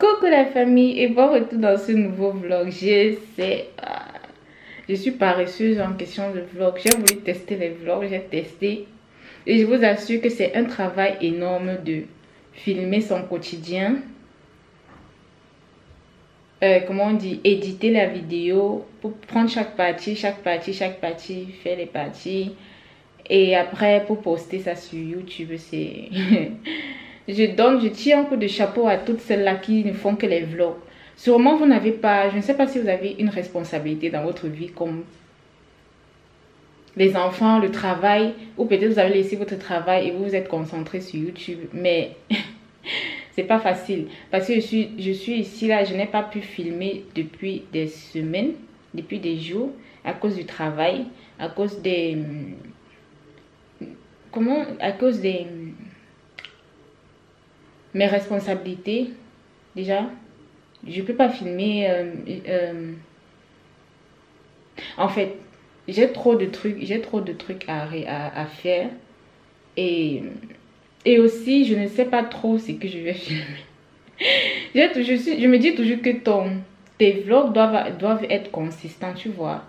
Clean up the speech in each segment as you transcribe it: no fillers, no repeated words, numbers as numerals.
Coucou la famille et bon retour dans ce nouveau vlog. Je sais, je suis paresseuse en question de vlog. J'ai voulu tester les vlogs, j'ai testé. Et je vous assure que c'est un travail énorme de filmer son quotidien. Comment on dit, éditer la vidéo pour prendre chaque partie, faire les parties. Et après pour poster ça sur YouTube, c'est... Je tire un coup de chapeau à toutes celles-là qui ne font que les vlogs. Sûrement vous n'avez pas, je ne sais pas si vous avez une responsabilité dans votre vie comme les enfants, le travail, ou peut-être vous avez laissé votre travail et vous vous êtes concentré sur YouTube. Mais c'est pas facile parce que je suis ici là, je n'ai pas pu filmer depuis des semaines, depuis des jours, à cause du travail, à cause des... À cause des... mes responsabilités. Déjà, je peux pas filmer. En fait, j'ai trop de trucs à faire. Et aussi, je ne sais pas trop ce que je vais filmer. Je me dis toujours que tes vlogs doivent être consistants, tu vois.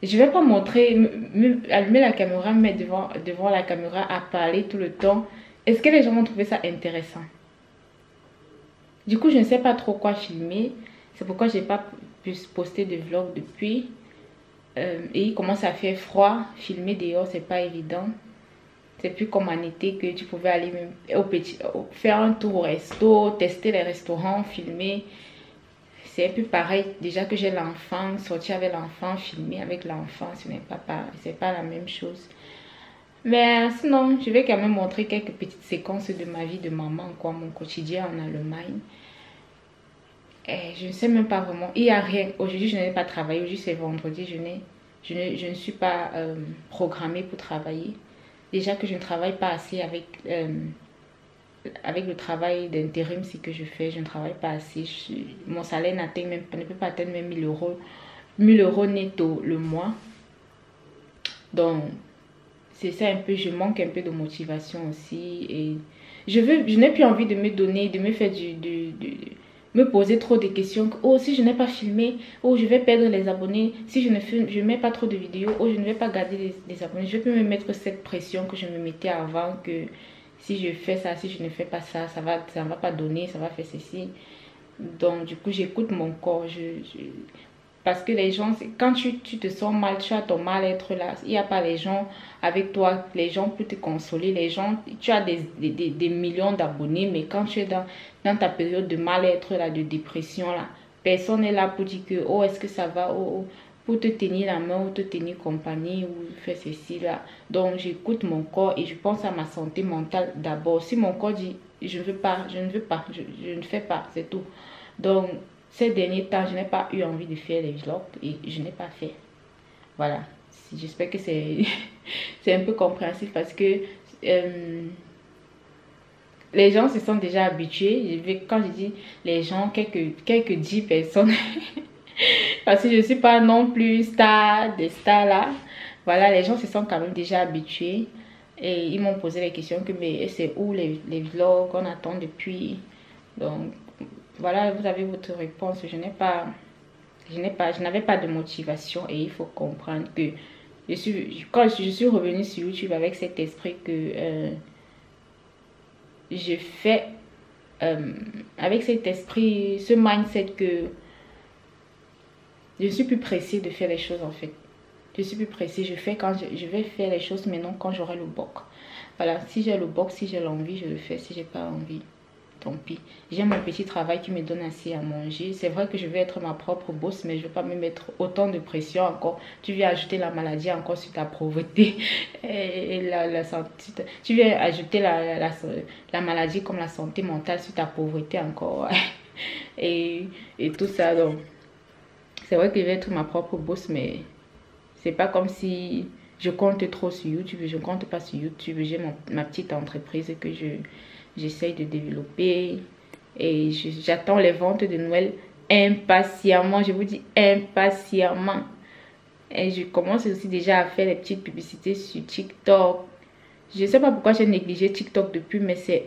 Je vais pas montrer, allumer la caméra, me mettre devant la caméra à parler tout le temps. Est-ce que les gens vont trouver ça intéressant? Du coup, je ne sais pas trop quoi filmer. C'est pourquoi j'ai pas pu poster de vlog depuis. Et il commence à faire froid. Filmer dehors, c'est pas évident. C'est plus comme en été que tu pouvais aller même faire un tour au resto, tester les restaurants, filmer. C'est un peu pareil. Déjà que j'ai l'enfant, sortir avec l'enfant, filmer avec l'enfant, c'est pas la même chose. Mais sinon, je vais quand même montrer quelques petites séquences de ma vie de maman, quoi, mon quotidien en Allemagne. Et je ne sais même pas vraiment. Il n'y a rien. Aujourd'hui, je n'ai pas travaillé. Aujourd'hui, c'est vendredi. Je ne suis pas programmée pour travailler. Déjà que je ne travaille pas assez avec le travail d'intérim que je fais. Je ne travaille pas assez. Mon salaire ne peut pas atteindre même 1000 euros. 1000 euros netto le mois. Donc, c'est ça un peu. Je manque un peu de motivation aussi. Et je n'ai plus envie de me donner, de me faire me poser trop de questions. Oh, si je n'ai pas filmé, oh, je vais perdre les abonnés. Si je ne mets pas trop de vidéos, oh, je ne vais pas garder les abonnés. Je peux me mettre cette pression que je me mettais avant, que si je fais ça, si je ne fais pas ça, ça va pas donner, ça va faire ceci. Donc, du coup, j'écoute mon corps. Parce que les gens, quand tu te sens mal, tu as ton mal-être là. Il n'y a pas les gens avec toi, les gens pour te consoler. Les gens, tu as des millions d'abonnés, mais quand tu es dans ta période de mal-être là, de dépression là, personne n'est là pour dire que, oh, est-ce que ça va, pour te tenir la main ou te tenir compagnie ou faire ceci là. Donc, j'écoute mon corps et je pense à ma santé mentale d'abord. Si mon corps dit, je ne veux pas, je ne fais pas, c'est tout. Donc, ces derniers temps, je n'ai pas eu envie de faire les vlogs et je n'ai pas fait. Voilà. J'espère que c'est un peu compréhensif parce que les gens se sont déjà habitués. Quand je dis les gens, quelques 10 personnes. Parce que je ne suis pas non plus des stars là. Voilà, les gens se sont quand même déjà habitués. Et ils m'ont posé la question que mais c'est où les vlogs qu'on attend depuis. Donc voilà, vous avez votre réponse. Je n'avais pas de motivation et il faut comprendre que quand je suis revenue sur YouTube avec cet esprit que je fais, avec cet esprit, ce mindset que je suis plus pressée de faire les choses en fait. Je suis plus pressée, je vais faire les choses maintenant quand j'aurai le boc. Voilà, si j'ai le boc, si j'ai l'envie, je le fais. Si j'ai pas envie, tant pis. J'ai mon petit travail qui me donne assez à manger. C'est vrai que je vais être ma propre boss, mais je ne vais pas me mettre autant de pression encore. Tu viens ajouter la maladie encore sur ta pauvreté. Et tu viens ajouter la maladie comme la santé mentale sur ta pauvreté encore. et tout ça. Donc, c'est vrai que je vais être ma propre boss, mais c'est pas comme si je compte trop sur YouTube. Je ne compte pas sur YouTube. J'ai ma petite entreprise que j'essaye de développer et j'attends les ventes de Noël impatiemment. Je vous dis impatiemment. Et je commence aussi déjà à faire les petites publicités sur TikTok. Je ne sais pas pourquoi j'ai négligé TikTok depuis, mais c'est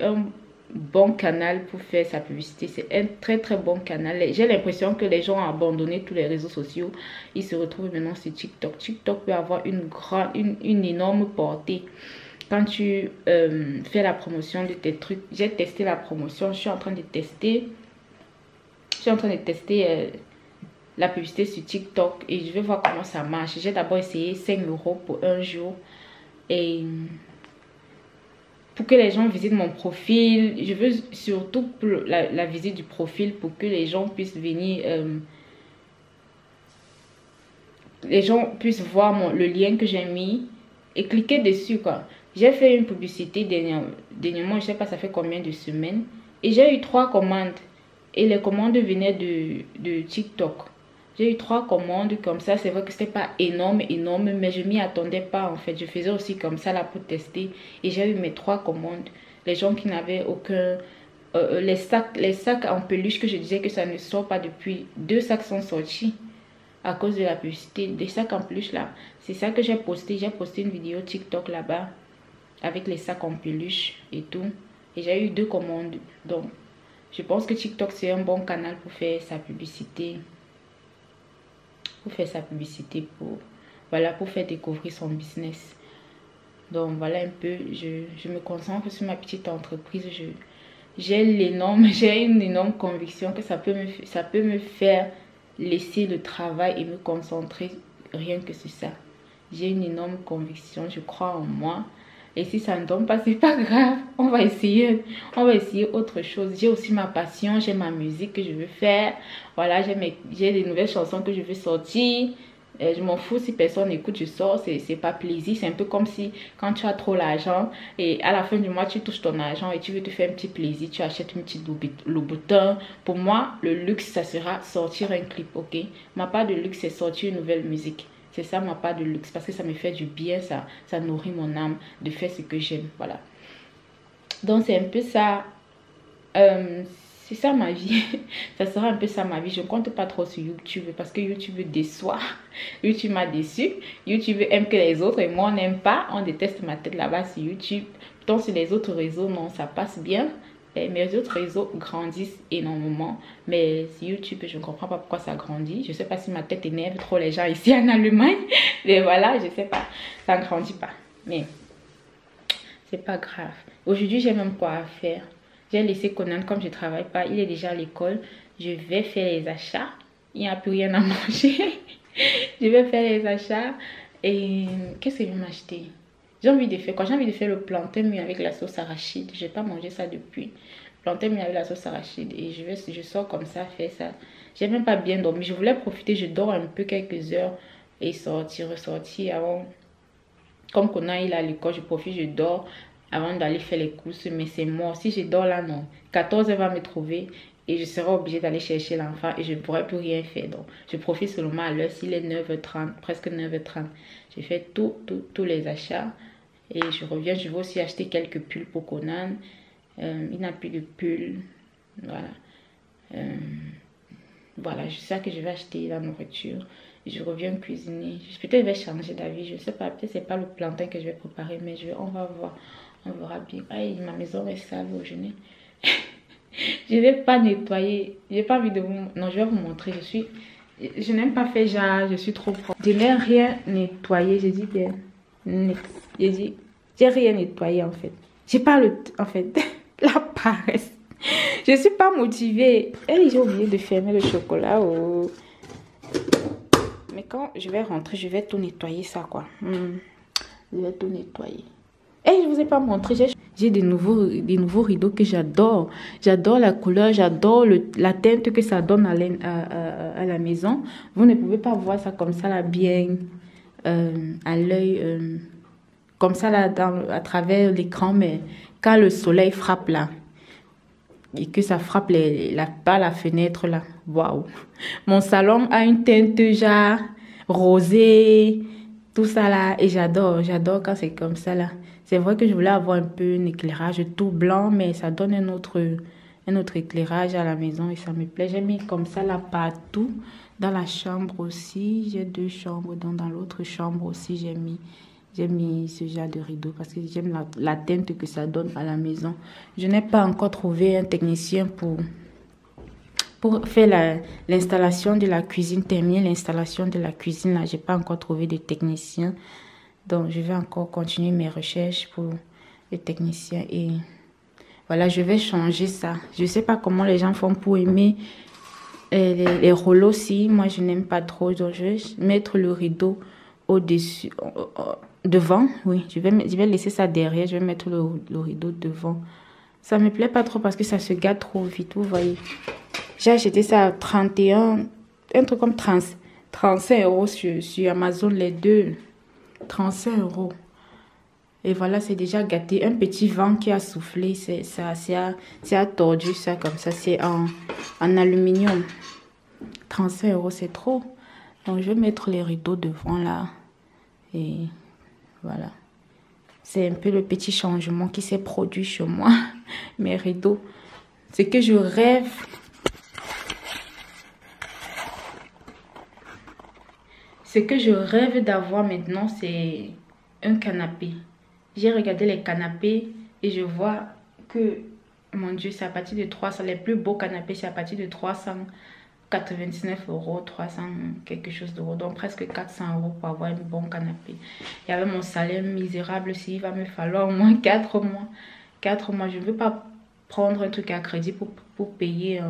bon canal pour faire sa publicité. C'est un très très bon canal. J'ai l'impression que les gens ont abandonné tous les réseaux sociaux. Ils se retrouvent maintenant sur TikTok. TikTok peut avoir une énorme portée. Quand tu fais la promotion de tes trucs, j'ai testé la promotion, je suis en train de tester la publicité sur TikTok et je vais voir comment ça marche. J'ai d'abord essayé 5 € pour un jour et pour que les gens visitent mon profil. Je veux surtout pour la visite du profil pour que les gens puissent venir, les gens puissent voir le lien que j'ai mis et cliquer dessus quoi. J'ai fait une publicité dernièrement, je sais pas ça fait combien de semaines et j'ai eu 3 commandes et les commandes venaient de TikTok. J'ai eu 3 commandes comme ça. C'est vrai que c'était pas énorme, mais je m'y attendais pas en fait. Je faisais aussi comme ça là pour tester. Et j'ai eu mes 3 commandes. Les gens qui n'avaient aucun... les sacs en peluche que je disais que ça ne sort pas depuis. 2 sacs sont sortis à cause de la publicité. Des sacs en peluche là. C'est ça que j'ai posté. J'ai posté une vidéo TikTok là-bas avec les sacs en peluche et tout. Et j'ai eu 2 commandes. Donc, je pense que TikTok c'est un bon canal pour faire sa publicité. Pour faire sa publicité, pour faire découvrir son business. Donc voilà un peu, je me concentre sur ma petite entreprise. J'ai une énorme conviction que ça peut me faire laisser le travail et me concentrer rien que sur ça. J'ai une énorme conviction, je crois en moi. Et si ça ne donne pas, c'est pas grave. On va essayer autre chose. J'ai aussi ma passion, j'ai ma musique que je veux faire. Voilà, j'ai des nouvelles chansons que je veux sortir. Je m'en fous si personne écoute, je sors. C'est pas plaisir. C'est un peu comme si quand tu as trop l'argent et à la fin du mois, tu touches ton argent et tu veux te faire un petit plaisir. Tu achètes une petite Louboutin. Pour moi, le luxe, ça sera sortir un clip, ok? Ma part de luxe, c'est sortir une nouvelle musique. C'est ça ma part de luxe parce que ça me fait du bien, ça nourrit mon âme de faire ce que j'aime, voilà. Donc c'est un peu ça, c'est ça ma vie. Ça sera un peu ça ma vie. Je ne compte pas trop sur YouTube parce que YouTube déçoit. YouTube m'a déçu. YouTube aime que les autres et moi on n'aime pas. On déteste ma tête là-bas sur YouTube. Donc sur les autres réseaux, non, ça passe bien. Et mes autres réseaux grandissent énormément. Mais sur YouTube, je ne comprends pas pourquoi ça grandit. Je ne sais pas si ma tête énerve trop les gens ici en Allemagne. Mais voilà, je ne sais pas. Ça ne grandit pas. Mais c'est pas grave. Aujourd'hui, j'ai même quoi à faire. J'ai laissé Conan comme je ne travaille pas. Il est déjà à l'école. Je vais faire les achats. Il n'y a plus rien à manger. Je vais faire les achats. Et qu'est-ce que je vais m'acheter? J'ai envie de faire quoi? J'ai envie de faire le plantain mis avec la sauce arachide. Je n'ai pas mangé ça depuis. Plantain mis avec la sauce arachide. Et je sors comme ça, faire ça. J'ai même pas bien dormi. Je voulais profiter. Je dors un peu quelques heures. Et ressortir avant. Comme Conan il est à l'école, je profite, je dors avant d'aller faire les courses. Mais c'est mort. Si je dors là, non. 14h va me trouver. Et je serai obligée d'aller chercher l'enfant. Et je ne pourrai plus rien faire. Donc, je profite seulement à l'heure. S'il est 9h30, presque 9h30. Je fais tous les achats. Et je reviens, je vais aussi acheter quelques pulls pour Conan. Il n'a plus de pulls. Voilà. Voilà, c'est ça que je vais acheter, la nourriture. Je reviens cuisiner. Peut-être je vais changer d'avis. Je ne sais pas, peut-être c'est pas le plantain que je vais préparer. Mais on va voir. On verra bien. Aïe, ma maison est sale aujourd'hui. Je n'ai pas nettoyé. J'ai pas envie de vous... Non, je vais vous montrer. Je n'aime pas faire genre, je suis trop propre. Je n'ai rien nettoyé. J'ai dit bien. J'ai rien nettoyé en fait. J'ai pas en fait, la paresse. Je suis pas motivée. Et j'ai oublié de fermer le chocolat. Oh. Mais quand je vais rentrer, je vais tout nettoyer ça quoi. Je vais tout nettoyer. Et je vous ai pas montré. J'ai des nouveaux rideaux que j'adore. J'adore la couleur, j'adore la teinte que ça donne à la maison. Vous ne pouvez pas voir ça comme ça là bien à l'œil. Comme ça là à travers l'écran, mais quand le soleil frappe là et que ça frappe par la fenêtre là, waouh! Mon salon a une teinte genre rosée, tout ça là, et j'adore quand c'est comme ça là. C'est vrai que je voulais avoir un peu un éclairage tout blanc, mais ça donne un autre éclairage à la maison et ça me plaît. J'ai mis comme ça là partout. Dans la chambre aussi, j'ai 2 chambres, dans l'autre chambre aussi j'ai mis j'ai mis ce genre de rideau parce que j'aime la teinte que ça donne à la maison. Je n'ai pas encore trouvé un technicien pour faire l'installation de la cuisine, terminer l'installation de la cuisine. Là, je n'ai pas encore trouvé de technicien. Donc, je vais encore continuer mes recherches pour le technicien. Et voilà, je vais changer ça. Je ne sais pas comment les gens font pour aimer les rouleaux aussi. Moi, je n'aime pas trop. Donc, je vais mettre le rideau au-dessus, devant. Oui, je vais laisser ça derrière. Je vais mettre le rideau devant. Ça ne me plaît pas trop parce que ça se gâte trop vite. Vous voyez. J'ai acheté ça à 31, un truc comme 35 € sur Amazon, les deux. 35 €. Et voilà, c'est déjà gâté. Un petit vent qui a soufflé, c'est a tordu ça comme ça. C'est en aluminium. 35 €, c'est trop. Donc, je vais mettre les rideaux devant là. Et voilà. C'est un peu le petit changement qui s'est produit chez moi. Mes rideaux. C'est que je rêve. Ce que je rêve d'avoir maintenant, c'est un canapé. J'ai regardé les canapés et je vois que, mon Dieu, c'est à partir de 300. Les plus beaux canapés, c'est à partir de 399 €, 300 quelque chose d'euros. Donc presque 400 € pour avoir un bon canapé. Et avec mon salaire misérable, s'il va me falloir au moins 4 mois. 4 mois, je ne veux pas prendre un truc à crédit pour payer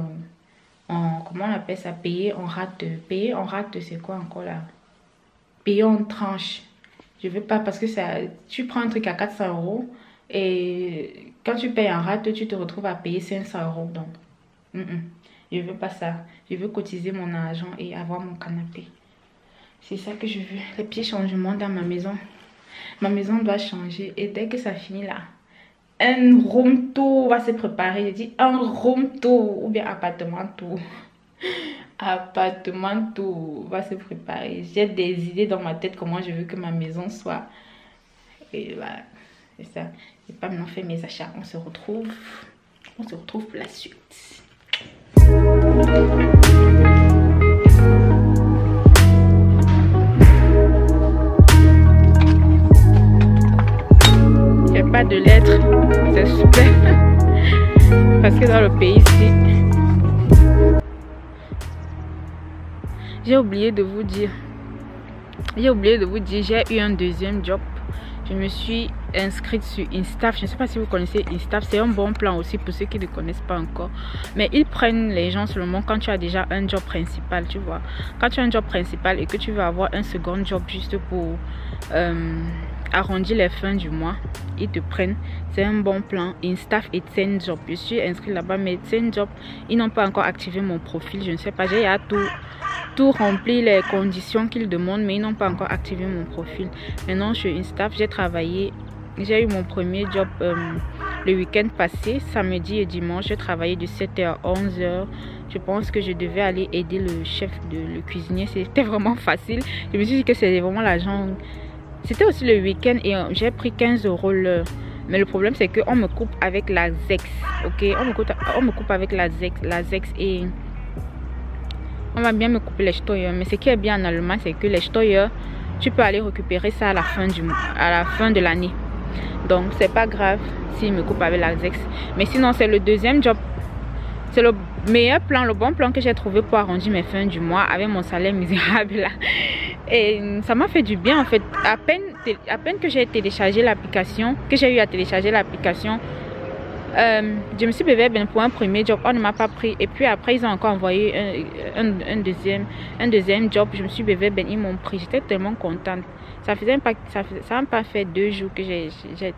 comment on appelle ça? Payer en rate. Payer en rate, c'est quoi encore là? Payer en tranche. Je veux pas parce que ça, tu prends un truc à 400 € et quand tu payes en rate, tu te retrouves à payer 500 €. Donc, je veux pas ça. Je veux cotiser mon argent et avoir mon canapé. C'est ça que je veux. Les petits changements dans ma maison. Ma maison doit changer et dès que ça finit là, un room tour va se préparer. Je dis un room tour ou bien appartement tour. Appartement tout va se préparer. J'ai des idées dans ma tête comment je veux que ma maison soit. Et voilà, c'est ça. J'ai pas maintenant fait mes achats. On se retrouve pour la suite. Il n'y a pas de lettres. C'est super. Parce que dans le pays ici, j'ai oublié de vous dire, j'ai eu un deuxième job. Je me suis inscrite sur Instaff. Je ne sais pas si vous connaissez Instaff. C'est un bon plan aussi pour ceux qui ne connaissent pas encore. Mais ils prennent les gens seulement quand tu as déjà un job principal, tu vois. Quand tu as un job principal et que tu veux avoir un second job juste pour arrondir les fins du mois, ils te prennent. C'est un bon plan. Instaff et Tsenjob. Je suis inscrite là-bas, mais Tsenjob, ils n'ont pas encore activé mon profil. Je ne sais pas. J'ai tout rempli les conditions qu'ils demandent, mais ils n'ont pas encore activé mon profil. Maintenant, chez Instaff, j'ai travaillé. J'ai eu mon premier job le week-end passé, samedi et dimanche. J'ai travaillé de 7h à 11h. Je pense que je devais aller aider le chef, le cuisinier. C'était vraiment facile. Je me suis dit que c'était vraiment l'argent. C'était aussi le week-end et j'ai pris 15 € l'heure. Mais le problème, c'est qu'on me coupe avec la ZEX. Ok, on me coupe avec la ZEX et on va bien me couper les Steuer. Mais ce qui est bien en Allemagne, c'est que les Steuer, tu peux aller récupérer ça à la fin de l'année. Donc, c'est pas grave s'ils me coupent avec la ZEX. Mais sinon, c'est le deuxième job. C'est le meilleur plan, le bon plan que j'ai trouvé pour arrondir mes fins du mois avec mon salaire misérable là. Et ça m'a fait du bien en fait. À peine que j'ai téléchargé l'application, que j'ai eu à télécharger l'application, je me suis bébé pour un premier job. On ne m'a pas pris. Et puis après, ils ont encore envoyé un deuxième job. Je me suis bébé, ils m'ont pris. J'étais tellement contente. Ça n'a pas fait 2 jours que j'ai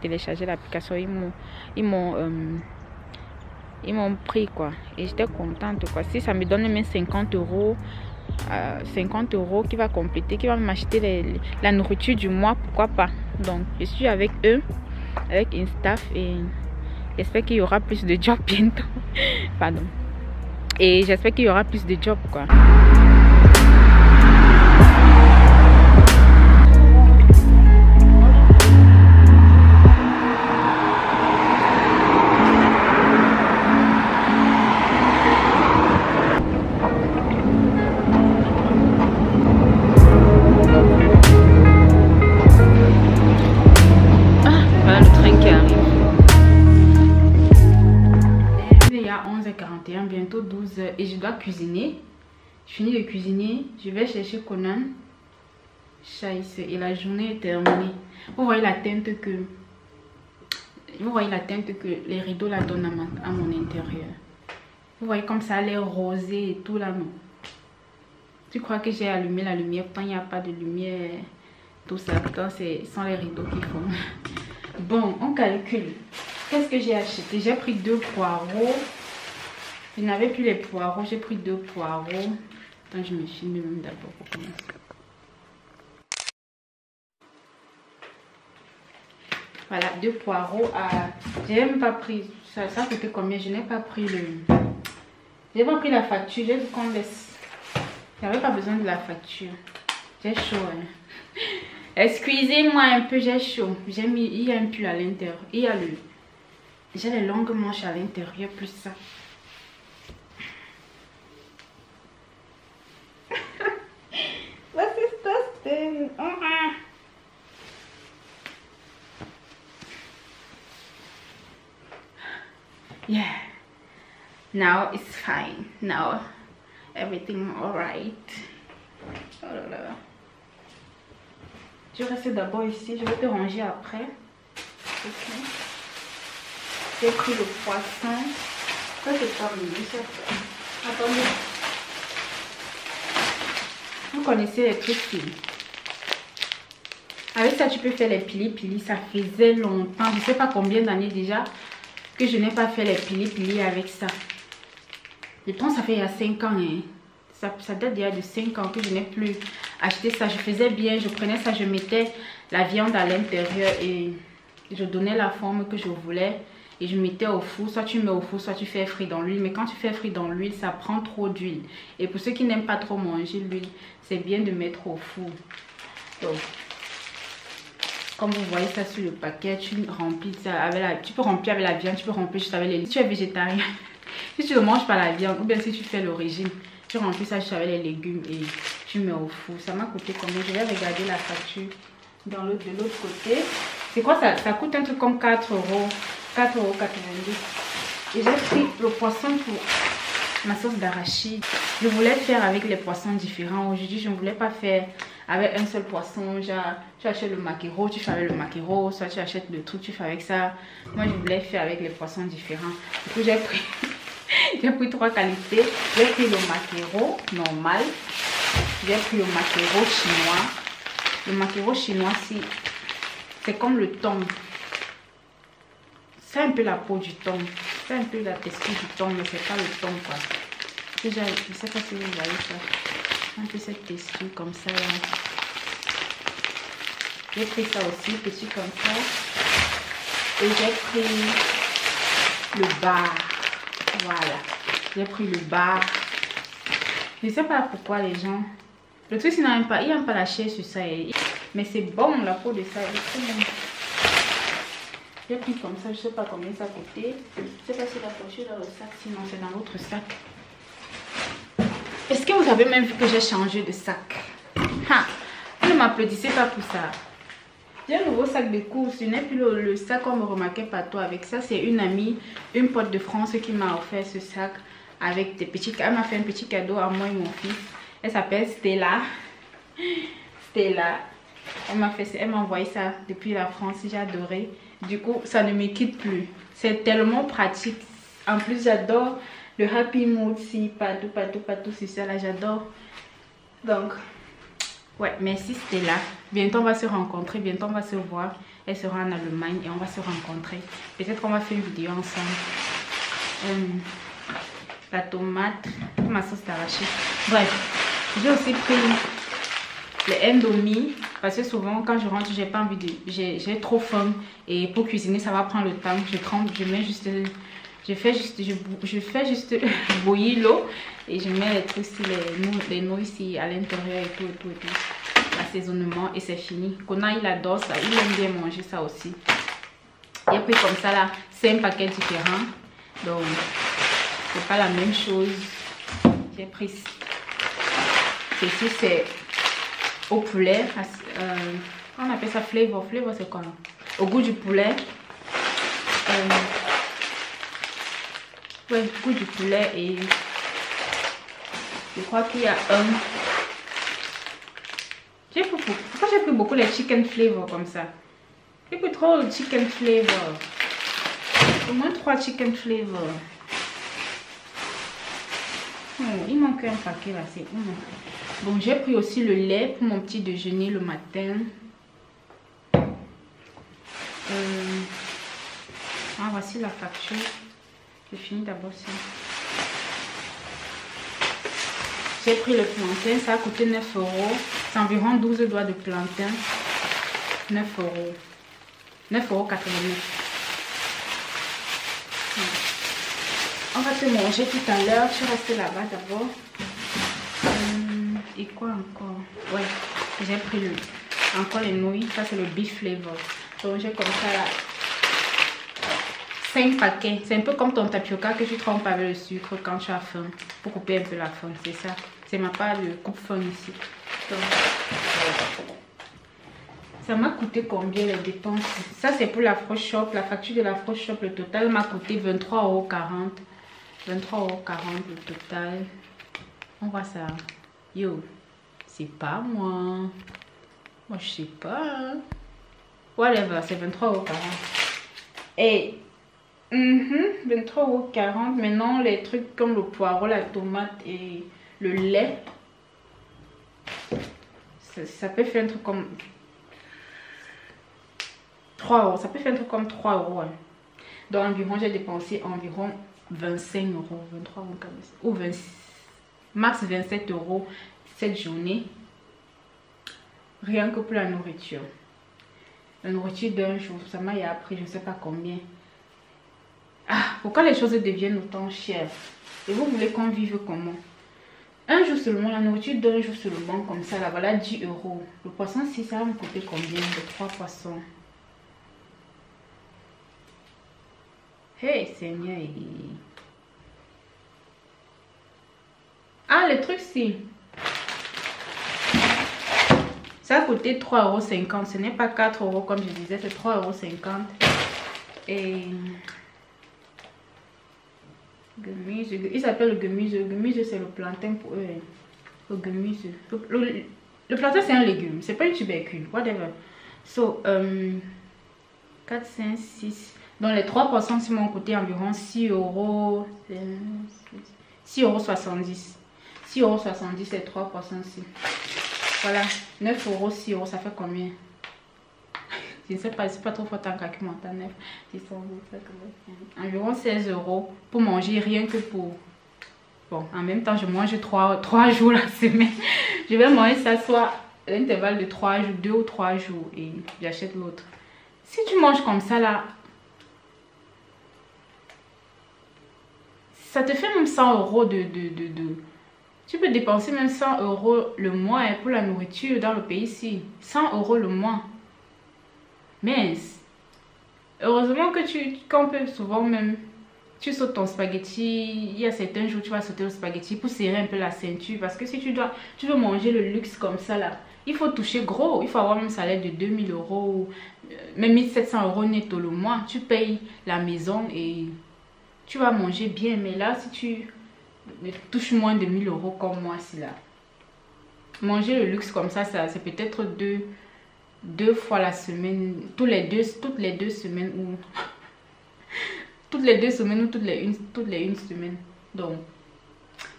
téléchargé l'application. Ils m'ont pris quoi. Et j'étais contente quoi. Si ça me donne même 50 €, 50 € qui va compléter, qui va m'acheter la nourriture du mois, pourquoi pas. Donc je suis avec eux, avec Instaff, et j'espère qu'il y aura plus de jobs bientôt. Pardon. Et j'espère qu'il y aura plus de jobs quoi. et je dois cuisiner. Je finis de cuisiner, je vais chercher Conan. Scheiße, et la journée est terminée. Vous voyez la teinte que les rideaux la donnent à mon intérieur. Vous voyez comme ça a l'air rosé et tout là, non? Tu crois que j'ai allumé la lumière? Pourtant il n'y a pas de lumière, tout ça. Pourtant c'est sans les rideaux qui font. Bon, on calcule. Qu'est-ce que j'ai acheté? J'ai pris 2 poireaux. Je n'avais plus les poireaux, j'ai pris 2 poireaux. Attends, je me filme même d'abord pour commencer. Voilà, 2 poireaux à... J'ai même pas pris... Ça coûtait combien? Je n'ai pas pris le... J'ai pas pris la facture, j'ai vu qu'on laisse... J'avais pas besoin de la facture. J'ai chaud, hein. Excusez-moi un peu, j'ai chaud. J'ai mis... Il y a un pull à l'intérieur. Il y a le... J'ai les longues manches à l'intérieur, plus ça. Was ist das denn? Yeah, now it's fine. Now everything alright. Oh là là. Je reste d'abord ici. Je vais te ranger après. Ok. J'ai pris le poisson. Ça c'est pas mieux. Attendez. Vous connaissez les trucs qui... Avec ça tu peux faire les pili-pili. Ça faisait longtemps. Je ne sais pas combien d'années déjà que je n'ai pas fait les pili-pili avec ça. Je pense que ça fait il y a 5 ans. Hein. Ça date déjà de 5 ans que je n'ai plus acheté ça. Je faisais bien, je prenais ça, je mettais la viande à l'intérieur et je donnais la forme que je voulais. Et je mettais au four, soit tu mets au four, soit tu fais frire dans l'huile. Mais quand tu fais frire dans l'huile, ça prend trop d'huile. Et pour ceux qui n'aiment pas trop manger l'huile, c'est bien de mettre au four. Donc, comme vous voyez ça sur le paquet, tu remplis ça avec la... Tu peux remplir avec la viande, tu peux remplir juste avec les... Si tu es végétarien, si tu ne manges pas la viande, ou bien si tu fais le régime, tu remplis ça juste avec les légumes et tu mets au four. Ça m'a coûté combien? Je vais regarder la facture de l'autre côté. C'est quoi ça? Ça coûte un truc comme 4 euros. 4,92 €. Et j'ai pris le poisson pour ma sauce d'arachide. Je voulais faire avec les poissons différents. Aujourd'hui, je ne voulais pas faire avec un seul poisson. Genre, tu achètes le maquereau, tu fais avec le maquereau. Soit tu achètes le truc, tu fais avec ça. Moi, je voulais faire avec les poissons différents. Du coup, j'ai pris, j'ai pris 3 qualités. J'ai pris le maquereau normal. J'ai pris le maquereau chinois. Le maquereau chinois, c'est comme le thon. C'est un peu la peau du thon. C'est un peu la texture du thon, mais c'est pas le thon quoi. Déjà, je ne sais pas si vous voyez ça. Un peu cette texture comme ça là. J'ai pris ça aussi, petit comme ça. Et j'ai pris le bar. Voilà. J'ai pris le bar. Je ne sais pas pourquoi les gens... Le truc, ils n'aiment pas. Ils n'aiment pas la chair sur ça. Mais c'est bon, la peau de ça. J'ai pris comme ça, je ne sais pas combien ça coûtait. Je ne sais pas si la pochette est dans le sac, sinon c'est dans l'autre sac. Est-ce que vous avez même vu que j'ai changé de sac? Ha! Vous ne m'applaudissez pas pour ça. J'ai un nouveau sac de course. Ce n'est plus le sac qu'on me remarquait partout avec ça. C'est une amie, une pote de France qui m'a offert ce sac avec des petits... Elle m'a fait un petit cadeau à moi et mon fils. Elle s'appelle Stella. Stella. Elle m'a envoyé ça depuis la France. J'ai adoré. Du coup, ça ne me quitte plus. C'est tellement pratique. En plus, j'adore le Happy Mood. Si, partout, c'est ça là, j'adore. Donc, ouais, merci Stella. Bientôt, on va se rencontrer. Bientôt, on va se voir. Elle sera en Allemagne et on va se rencontrer. Peut-être qu'on va faire une vidéo ensemble. La tomate, ma sauce d'arachide. Bref, j'ai aussi pris les Indomie parce que souvent quand je rentre j'ai pas envie de j'ai trop faim et pour cuisiner ça va prendre le temps. Je trempe, je mets juste je fais juste bouillir l'eau et je mets les trucs ici, les noix ici à l'intérieur et tout l'assaisonnement et c'est fini. Kona il adore ça, il aime bien manger ça aussi. J'ai pris comme ça là 5 paquets différents, donc c'est pas la même chose. J'ai pris ceci, c'est au poulet, on appelle ça flavor. Flavor c'est quoi là? Au goût du poulet. Ouais, goût du poulet et Je crois qu'il y a un... Pourquoi j'ai pris beaucoup les chicken flavor comme ça? J'ai pris trop de chicken flavor. Au moins 3 chicken flavor. Oh, il manque un paquet là, c'est où? Bon, j'ai pris aussi le lait pour mon petit déjeuner le matin. Ah, voici la facture. Je finis d'abord ça. J'ai pris le plantain, ça a coûté 9 €. C'est environ 12 doigts de plantain. 9 €. 9,89 €. On va te manger tout à l'heure. Je suis restée là-bas d'abord. Et quoi encore? Ouais, j'ai pris encore les nouilles. Ça, c'est le beef flavor. Donc, j'ai comme ça là 5 paquets. C'est un peu comme ton tapioca que tu trempes avec le sucre quand tu as faim. Pour couper un peu la faim, c'est ça. C'est ma part de coupe-faim ici. Donc, ça m'a coûté combien les dépenses? Ça, c'est pour la Fresh Shop. La facture de la Fresh Shop, le total m'a coûté 23,40 €. 23,40 € le total. On voit ça. Yo, c'est pas moi. Moi, je sais pas. Whatever, c'est 23,40 €. Et 23,40 €. Maintenant, les trucs comme le poireau, la tomate et le lait, ça peut faire un truc comme 3 €. Ça peut faire un truc comme 3 €. Hein. Donc, environ, j'ai dépensé environ 25 €. 23 € ou 20, max 27 € cette journée. Rien que pour la nourriture. La nourriture d'un jour, ça m'a appris je ne sais pas combien. Ah, pourquoi les choses deviennent autant chères? Et vous voulez qu'on vive comment? Un jour seulement, la nourriture d'un jour seulement, comme ça, là, voilà 10 €. Le poisson, si ça va me coûter combien? De 3 poissons. Hey, Seigneur. Ah, le truc, si. Ça a coûté 3,50 €. Ce n'est pas 4 € comme je disais, c'est 3,50 €. Et... Gemüse. Il s'appelle le gemüse. Le gemüse, c'est le plantain pour eux. Le gemüse. Le plantain, c'est un légume. C'est pas une tubercule. Whatever. So, 4, 5, 6. Donc, les 3 poissons, ils m'ont coûté environ 6 €. 6,70 €. 6,70 € les 3 poissons-ci. Voilà. 9 €, 6 €, ça fait combien? Je ne sais pas, c'est pas trop fort en calcul mental. 9, 10, 11, environ 16 € pour manger, rien que pour... Bon, en même temps, je mange 3 jours la semaine. Je vais manger ça soit à l'intervalle de 3 jours, 2 ou 3 jours et j'achète l'autre. Si tu manges comme ça là, ça te fait même 100 € Tu peux dépenser même 100 € le mois hein, pour la nourriture dans le pays ici. 100 € le mois. Mais heureusement que qu'on peut souvent même, tu sautes ton spaghetti. Il y a certains jours tu vas sauter le spaghetti pour serrer un peu la ceinture. Parce que si tu veux manger le luxe comme ça là, il faut toucher gros. Il faut avoir un salaire de 2000 € ou même 1700 € net le mois. Tu payes la maison et tu vas manger bien. Mais là, si tu touches moins de 1000 € comme moi, si là, manger le luxe comme ça c'est peut-être deux fois la semaine, toutes les deux semaines ou toutes les 2 semaines ou toutes les une semaine. Donc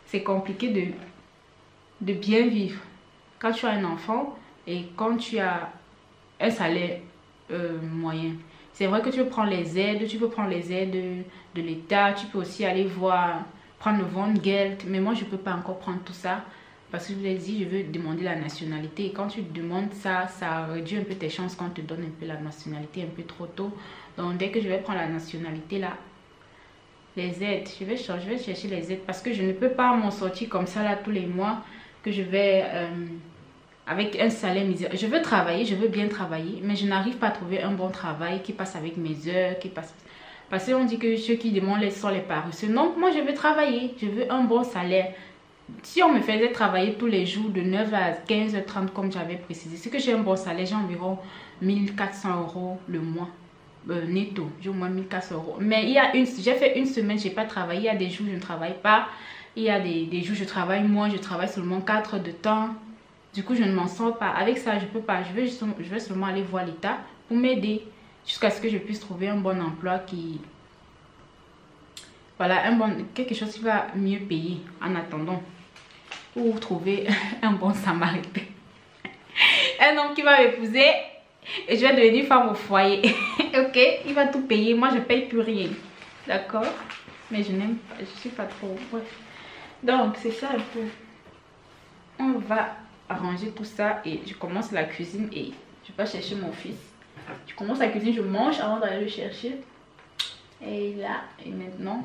c'est compliqué de bien vivre quand tu as un enfant et quand tu as un salaire moyen. C'est vrai que tu peux prendre les aides, de l'État, tu peux aussi aller prendre le Wohngeld, mais moi je peux pas encore prendre tout ça. Parce que je vous l'ai dit, je veux demander la nationalité. Et quand tu demandes ça, ça réduit un peu tes chances quand on te donne un peu la nationalité un peu trop tôt. Donc dès que je vais prendre la nationalité là, les aides, je vais chercher les aides. Parce que je ne peux pas m'en sortir comme ça là tous les mois. Que je vais avec un salaire misérable. Je veux travailler, je veux bien travailler. Mais je n'arrive pas à trouver un bon travail qui passe avec mes heures, qui passe... Parce qu'on dit que ceux qui demandent sont les paresseux. Non, moi je veux travailler, je veux un bon salaire. Si on me faisait travailler tous les jours de 9 à 15h30 comme j'avais précisé, c'est que j'ai un bon salaire, j'ai environ 1400 € le mois netto, j'ai au moins 1400 €. Mais j'ai fait une semaine, je n'ai pas travaillé, il y a des jours je ne travaille pas. Il y a des jours, je travaille moins, je travaille seulement 4 heures de temps. Du coup, je ne m'en sors pas. Avec ça, je peux pas. Je vais seulement aller voir l'État pour m'aider jusqu'à ce que je puisse trouver un bon emploi qui... Voilà, quelque chose qui va mieux payer en attendant. Ou trouver un bon samaritain. Un homme qui va m'épouser et je vais devenir femme au foyer. Ok, il va tout payer. Moi, je paye plus rien. D'accord? Mais je n'aime pas, je suis pas trop. Bref. Donc, c'est ça un peu. On va arranger tout ça et je commence la cuisine et je vais chercher mon fils. Je commence la cuisine, je mange avant d'aller le chercher. Et là, et maintenant,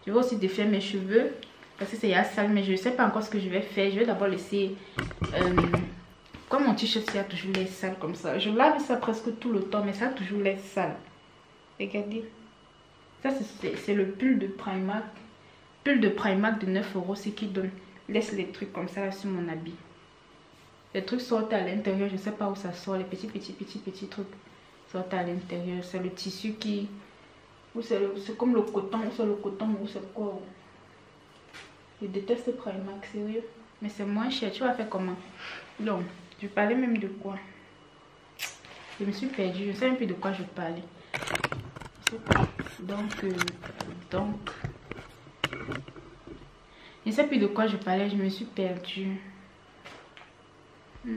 je vais aussi défaire mes cheveux parce que c'est ya sale, mais je ne sais pas encore ce que je vais faire. Je vais d'abord laisser. Comme mon t-shirt, il a toujours l'air sale comme ça. Je lave ça presque tout le temps, mais ça a toujours l'air sale. Regardez. Ça, c'est le pull de Primark. Pull de Primark de 9 €, c'est qui donne. Laisse les trucs comme ça là, sur mon habit. Les trucs sortent à l'intérieur, je ne sais pas où ça sort. Les petits trucs sortent à l'intérieur. C'est le tissu qui... C'est comme le coton, ou c'est le coton, ou c'est quoi. Je déteste Primark, sérieux. Mais c'est moins cher, tu vas faire comment? Donc, je parlais même de quoi? Je me suis perdue, je ne sais même plus de quoi je parlais. Donc, je ne sais plus de quoi je parlais, je me suis perdue. Je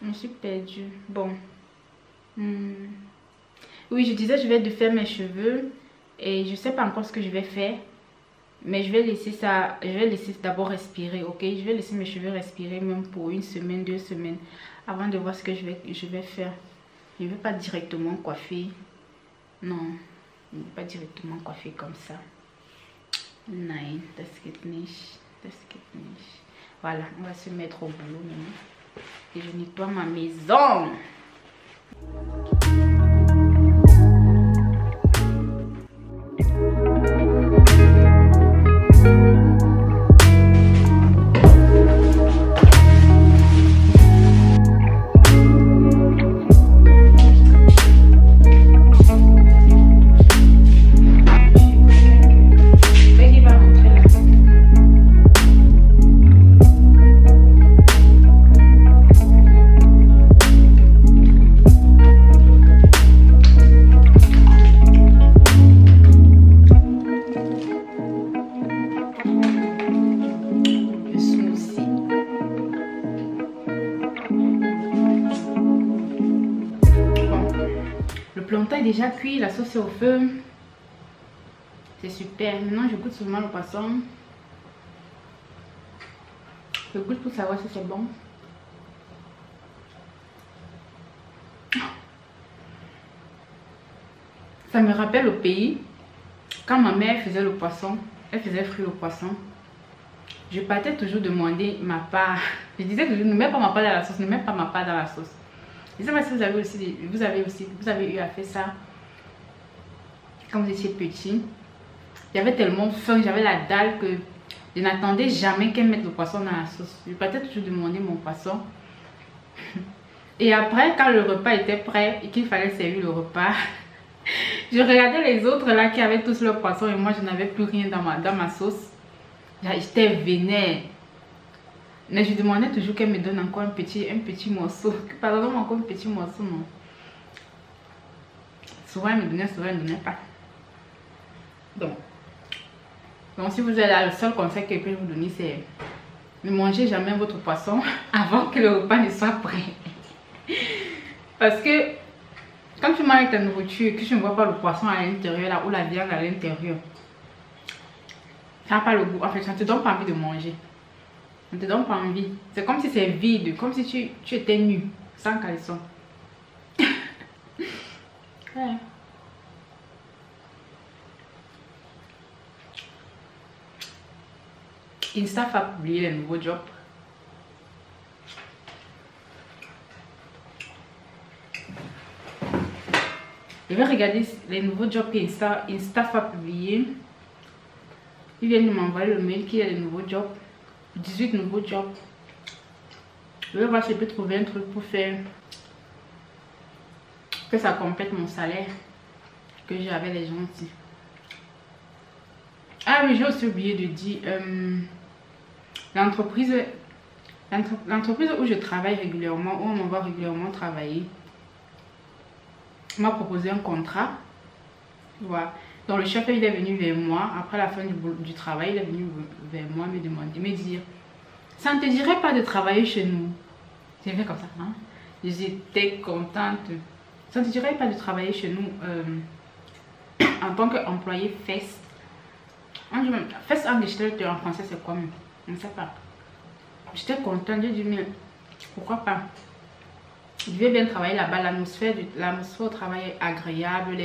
me suis perdue. Bon. Oui, je disais, je vais défaire mes cheveux. Et je ne sais pas encore ce que je vais faire. Mais je vais laisser ça, je vais laisser d'abord respirer, ok? Je vais laisser mes cheveux respirer même pour 1 semaine, 2 semaines. Avant de voir ce que je vais faire. Je ne vais pas directement coiffer. Non, je ne vais pas directement coiffer comme ça. Nein, das geht nicht. Das geht nicht. Voilà, on va se mettre au boulot maintenant. Et je nettoie ma maison. Déjà cuit, la sauce est au feu, c'est super. Maintenant je goûte seulement le poisson, je goûte pour savoir si c'est bon. Ça me rappelle au pays quand ma mère faisait le poisson, elle faisait frire le poisson. Je partais toujours demander ma part. Je disais toujours, ne mets pas ma part dans la sauce, ne mets pas ma part dans la sauce. Je ne sais pas si vous avez eu à faire ça quand vous étiez petit. J'avais tellement faim, j'avais la dalle que je n'attendais jamais qu'elle mette le poisson dans la sauce. Je partais toujours demander mon poisson. Et après, quand le repas était prêt et qu'il fallait servir le repas, je regardais les autres là qui avaient tous leur poisson et moi je n'avais plus rien dans ma sauce. J'étais vénère. Mais je demandais toujours qu'elle me donne encore un petit morceau. Pardon, encore un petit morceau, non. Souvent elle me donnait, souvent elle ne donnait pas. Donc si vous êtes là, le seul conseil que je peux vous donner, c'est ne mangez jamais votre poisson avant que le repas ne soit prêt. Parce que quand tu manges ta nourriture et que tu ne vois pas le poisson à l'intérieur là ou la viande à l'intérieur, ça n'a pas le goût. En fait, ça ne te donne pas envie de manger. Ça ne te donne pas envie. C'est comme si c'est vide, comme si tu étais nu, sans caleçon. Ouais. Insta a publié les nouveaux jobs. Je vais regarder les nouveaux jobs que Insta a publié. Ils viennent de m'envoyer le mail qu'il y a des nouveaux jobs. 18 nouveaux jobs. Je vais voir si je peux trouver un truc pour faire que ça complète mon salaire que j'avais les gentils. Ah oui, j'ai aussi oublié de dire, l'entreprise où je travaille régulièrement, où on m'envoie régulièrement travailler, m'a proposé un contrat. Voilà. Donc le chef il est venu vers moi, après la fin du travail, il est venu vers moi me demander, me dire, ça ne te dirait pas de travailler chez nous? J'ai fait comme ça, hein? J'étais contente. Ça ne te dirait pas de travailler chez nous en tant qu'employé fest? Fest Angestellte en français c'est quoi même? Je ne sais pas. J'étais contente, j'ai dit mais pourquoi pas? Je vais bien travailler là-bas, l'atmosphère au travail est agréable,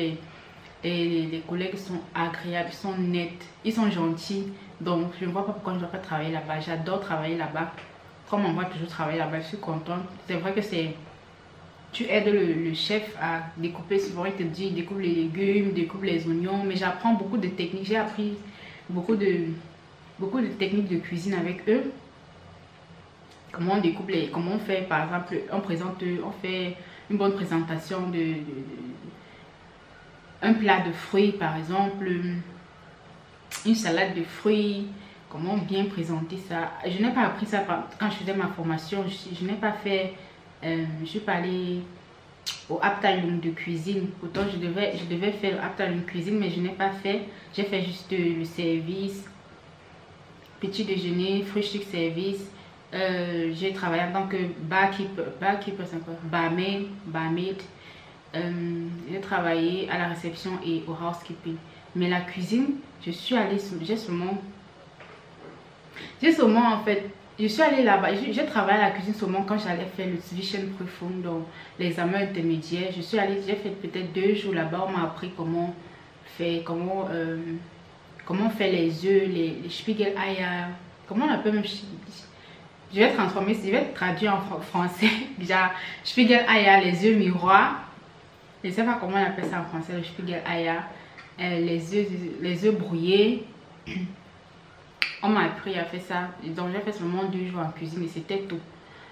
les collègues sont agréables, ils sont nets, ils sont gentils. Donc je ne vois pas pourquoi je ne dois pas travailler là-bas. J'adore travailler là-bas. Comme on voit toujours travailler là-bas, je suis contente. C'est vrai que tu aides le chef à découper, souvent il te dit découpe les légumes, découpe les oignons, mais j'apprends beaucoup de techniques. J'ai appris beaucoup de techniques de cuisine avec eux. Comment on découpe comment on fait par exemple, on fait une bonne présentation un plat de fruits par exemple, une salade de fruits, comment bien présenter ça. Je n'ai pas appris ça quand je faisais ma formation, je n'ai pas fait, je suis pas allée au Abteilung de cuisine. Pourtant je devais faire le Abteilung cuisine, mais je n'ai pas fait. J'ai fait juste le service, petit déjeuner, frühstück service. J'ai travaillé en tant que barkeeper, barmaid. J'ai travaillé à la réception et au housekeeping. Mais la cuisine, je suis allée, j'ai seulement en fait, je suis allée là-bas, j'ai travaillé à la cuisine seulement quand j'allais faire le Zwischenprüfung, donc l'examen intermédiaire. Je suis allée, j'ai fait peut-être 2 jours là-bas, on m'a appris comment faire les œufs, les Spiegeleier, comment on appelle même, je vais traduire en français, déjà, Spiegeleier, les œufs miroirs, je ne sais pas comment on appelle ça en français, le Spiegeleier, les œufs brouillés. On m'a appris à faire ça, donc j'ai fait seulement 2 jours en cuisine et c'était tout.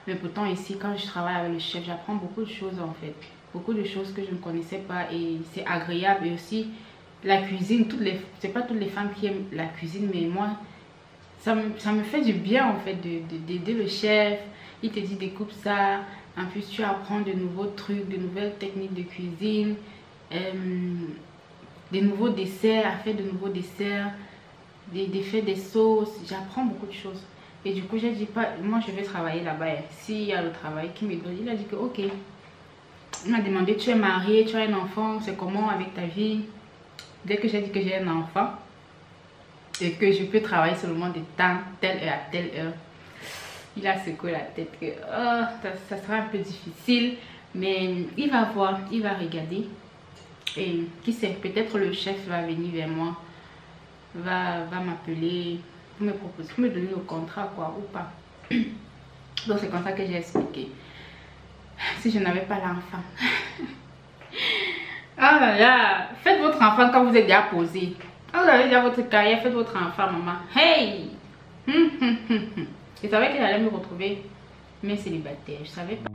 Mais pourtant ici, quand je travaille avec le chef, j'apprends beaucoup de choses en fait. Beaucoup de choses que je ne connaissais pas et c'est agréable. Et aussi la cuisine, c'est pas toutes les femmes qui aiment la cuisine, mais moi, ça me fait du bien en fait d'aider le chef. Il te dit découpe ça, en plus tu apprends de nouveaux trucs, de nouvelles techniques de cuisine, des nouveaux desserts, à faire de nouveaux desserts. Faire des sauces, j'apprends beaucoup de choses. Et du coup j'ai dit pas, moi je vais travailler là-bas. S'il y a le travail qui me donne, il a dit que ok. Il m'a demandé, tu es marié, tu as un enfant, c'est comment avec ta vie? Dès que j'ai dit que j'ai un enfant et que je peux travailler seulement de temps, telle heure à telle heure, il a secoué la tête que oh, ça sera un peu difficile, mais il va voir, il va regarder et qui sait, peut-être le chef va venir vers moi, va m'appeler pour me proposer, pour me donner le contrat quoi ou pas. Donc c'est comme ça que j'ai expliqué. Si je n'avais pas l'enfant. Ah là là, faites votre enfant quand vous êtes déjà posé. Quand vous avez déjà votre carrière, faites votre enfant maman. Hey. Je savais qu'elle allait me retrouver mais célibataire, je savais pas.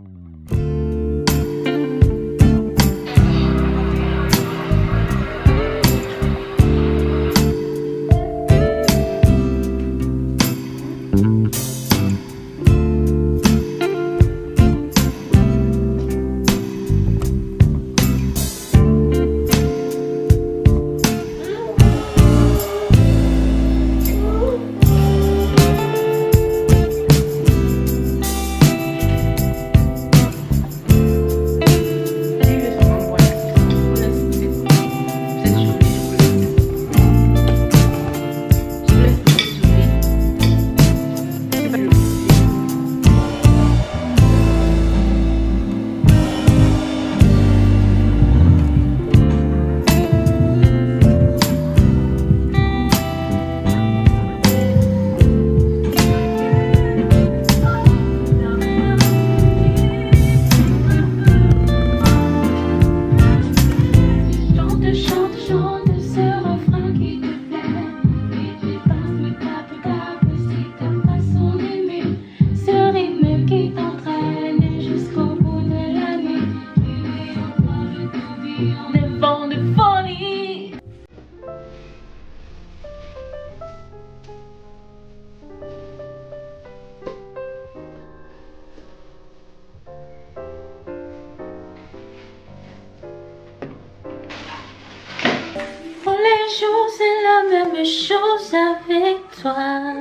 même chose avec toi.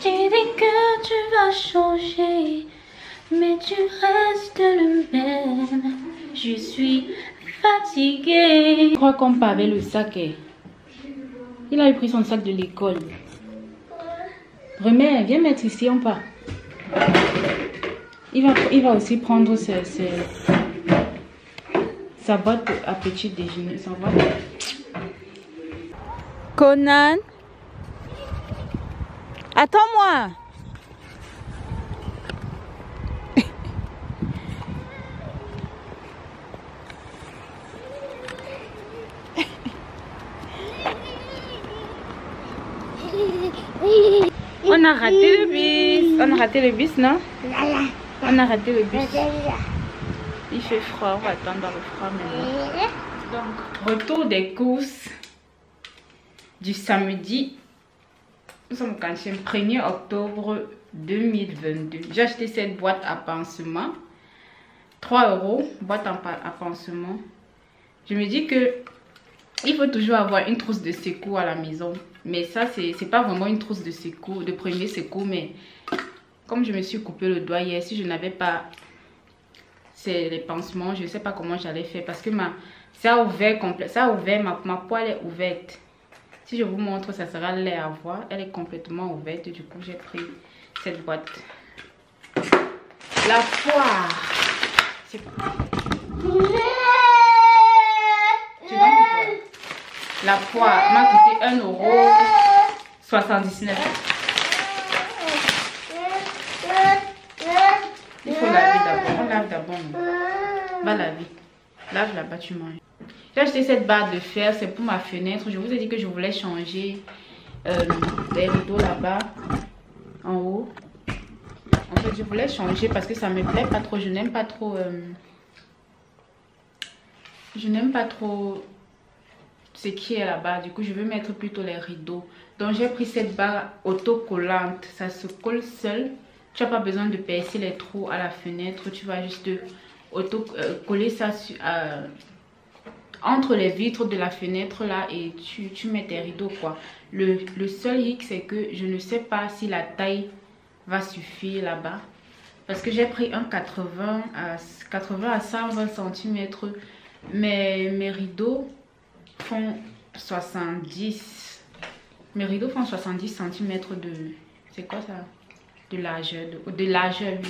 Tu dis que tu vas changer, mais tu restes le même. Je suis fatiguée. Je crois qu'on part avec le sac. Il a pris son sac de l'école. Remets, viens mettre ici, on part. Il va aussi prendre sa boîte à petit déjeuner. Sa boîte. Conan, attends-moi. On a raté le bus. On a raté le bus, non? On a raté le bus. Il fait froid, on va attendre dans le froid maintenant. Donc, retour des courses du samedi. Nous sommes quand même 1er octobre 2022. J'ai acheté cette boîte à pansement. 3 €, boîte à pansement. Je me dis que il faut toujours avoir une trousse de secours à la maison. Mais ça, c'est pas vraiment une trousse de secours, de premier secours. Mais comme je me suis coupé le doigt hier, si je n'avais pas les pansements, je ne sais pas comment j'allais faire. Parce que ça a ouvert complet. Ça a ouvert, ma poêle est ouverte. Si je vous montre, ça sera laid à voir. Elle est complètement ouverte. Du coup, j'ai pris cette boîte. La poire. C'est quoi? La poire m'a coûté 1,79 €. Il faut laver d'abord. On lave d'abord. Va laver. Lave là-bas, tu manges. J'ai acheté cette barre de fer. C'est pour ma fenêtre. Je vous ai dit que je voulais changer les rideaux là-bas. En haut. En fait, je voulais changer parce que ça me plaît pas trop. Je n'aime pas trop... je n'aime pas trop... ce qui est là-bas. Du coup, je vais mettre plutôt les rideaux. Donc, j'ai pris cette barre autocollante. Ça se colle seul. Tu n'as pas besoin de percer les trous à la fenêtre. Tu vas juste coller ça entre les vitres de la fenêtre là et tu mets tes rideaux quoi. Le seul hic, c'est que je ne sais pas si la taille va suffire là-bas. Parce que j'ai pris un 80 à 120 cm. Mais mes rideaux font 70. Mes rideaux font 70 cm de... C'est quoi ça? De largeur. De largeur, oui.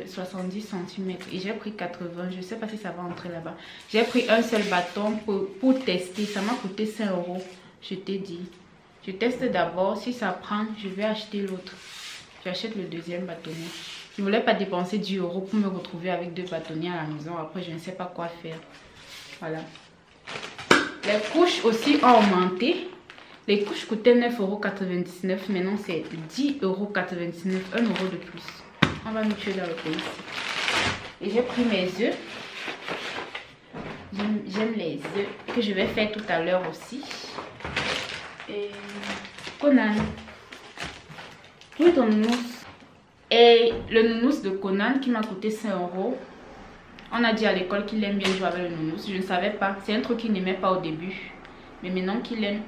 70 cm. Et j'ai pris 80. Je ne sais pas si ça va entrer là-bas. J'ai pris un seul bâton pour tester. Ça m'a coûté 5 €. Je t'ai dit. Je teste d'abord. Si ça prend, je vais acheter l'autre. J'achète le deuxième bâtonnet. Je ne voulais pas dépenser 10 € pour me retrouver avec 2 bâtonnets à la maison. Après, je ne sais pas quoi faire. Voilà. Les couches aussi ont augmenté. Les couches coûtaient 9,99 €. Maintenant, c'est 10,99 €. 1 € de plus. On va nous tuer dans le pays. Et j'ai pris mes œufs. J'aime les œufs que je vais faire tout à l'heure aussi. Et Conan. Où est ton nounous? Et le nounous de Conan qui m'a coûté 5 €. On a dit à l'école qu'il aime bien jouer avec le nounous. Je ne savais pas. C'est un truc qu'il n'aimait pas au début. Mais maintenant qu'il aime.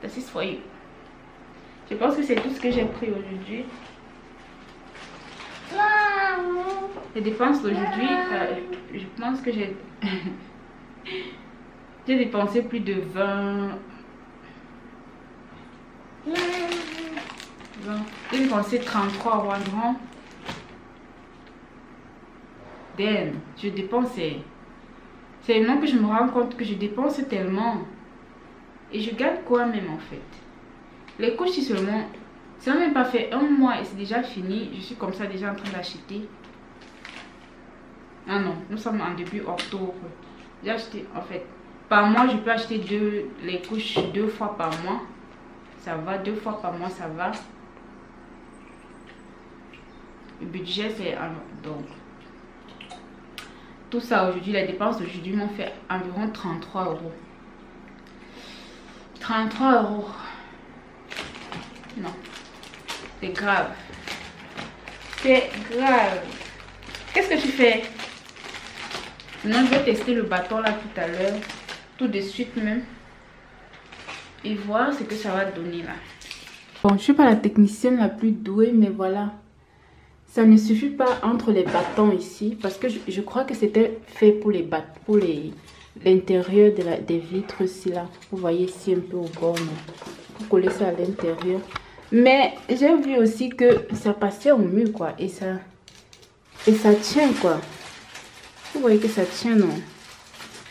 This is for you. Je pense que c'est tout ce que j'ai pris aujourd'hui. Les dépenses d'aujourd'hui, je pense que j'ai j'ai dépensé plus de 20. J'ai dépensé 33 € environ. Damn, je dépense. C'est maintenant que je me rends compte que je dépense tellement. Et je garde quoi même en fait. Les couches, si seulement... Ça n'a même pas fait 1 mois et c'est déjà fini. Je suis comme ça déjà en train d'acheter. Ah non, nous sommes en début octobre. J'ai acheté en fait. Par mois, je peux acheter les couches 2 fois par mois. Ça va, 2 fois par mois, ça va. Le budget, c'est... Donc, tout ça aujourd'hui, les dépenses d'aujourd'hui m'ont fait environ 33 €. 33 €. Non. C'est grave. C'est grave. Qu'est-ce que tu fais? Maintenant, je vais tester le bâton là tout à l'heure. Tout de suite même. et voir ce que ça va donner là. Bon, je suis pas la technicienne la plus douée, mais voilà. Ça ne suffit pas entre les bâtons ici, parce que je crois que c'était fait pour les bâtons, pour l'intérieur des vitres ici là. Vous voyez ici un peu au bord, pour coller ça à l'intérieur. Mais j'ai vu aussi que ça passait au mur quoi, et ça tient quoi. Vous voyez que ça tient, non?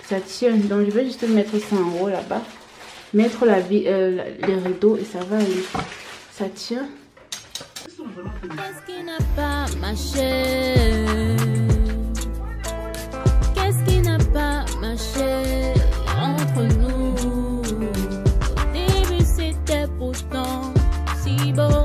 Ça tient, donc je vais juste mettre ça en haut là-bas. Mettre les rideaux et ça va aller. Ça tient. Qu'est-ce qui n'a pas marché? Qu'est-ce qui n'a pas marché entre nous? Au début c'était pourtant si beau.